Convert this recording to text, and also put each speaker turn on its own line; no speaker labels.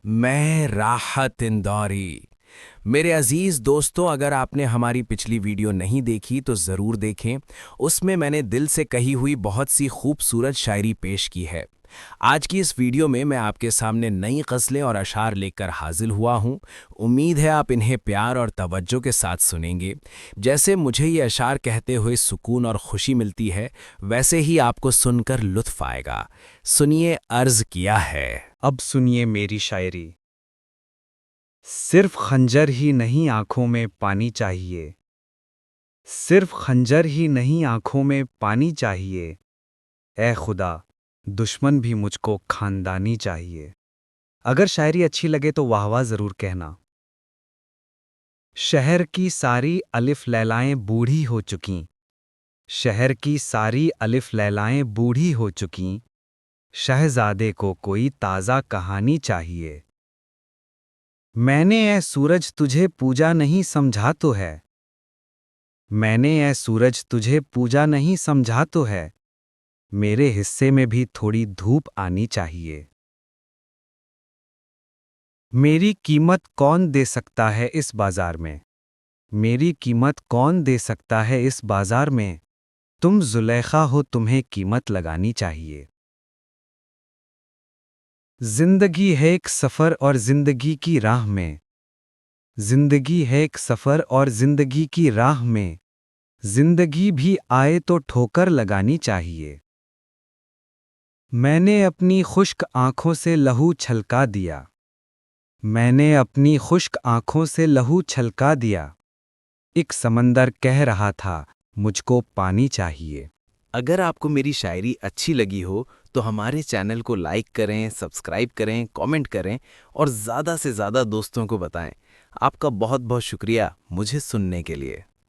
मैं राहत इंदौरी। मेरे अजीज़ दोस्तों, अगर आपने हमारी पिछली वीडियो नहीं देखी तो ज़रूर देखें। उसमें मैंने दिल से कही हुई बहुत सी खूबसूरत शायरी पेश की है। आज की इस वीडियो में मैं आपके सामने नई ग़ज़लें और अशार लेकर हाजिर हुआ हूँ। उम्मीद है आप इन्हें प्यार और तवज्जो के साथ सुनेंगे। जैसे मुझे ये अशार कहते हुए सुकून और खुशी मिलती है, वैसे ही आपको सुनकर लुत्फ़ आएगा। सुनिए, अर्ज़ किया है।
अब सुनिए मेरी शायरी। सिर्फ खंजर ही नहीं आंखों में पानी चाहिए। सिर्फ खंजर ही नहीं आंखों में पानी चाहिए। ए खुदा, दुश्मन भी मुझको खानदानी चाहिए। अगर शायरी अच्छी लगे तो वाह वाह जरूर कहना। शहर की सारी अलिफ लैलाएं बूढ़ी हो चुकीं। शहर की सारी अलिफ लैलाएं बूढ़ी हो चुकीं। शहजादे को कोई ताज़ा कहानी चाहिए। मैंने ए सूरज तुझे पूजा नहीं समझा तो है। मैंने ए सूरज तुझे पूजा नहीं समझा तो है। मेरे हिस्से में भी थोड़ी धूप आनी चाहिए। मेरी कीमत कौन दे सकता है इस बाजार में। मेरी कीमत कौन दे सकता है इस बाजार में। तुम जुलेखा हो, तुम्हें कीमत लगानी चाहिए। जिंदगी है एक सफ़र और जिंदगी की राह में। जिंदगी है एक सफ़र और जिंदगी की राह में। जिंदगी भी आए तो ठोकर लगानी चाहिए। मैंने अपनी खुश्क आंखों से लहू छलका दिया। मैंने अपनी खुश्क आंखों से लहू छलका दिया। एक समंदर कह रहा था, मुझको पानी चाहिए।
अगर आपको मेरी शायरी अच्छी लगी हो तो हमारे चैनल को लाइक करें, सब्सक्राइब करें, कमेंट करें और ज़्यादा से ज़्यादा दोस्तों को बताएं। आपका बहुत बहुत शुक्रिया मुझे सुनने के लिए।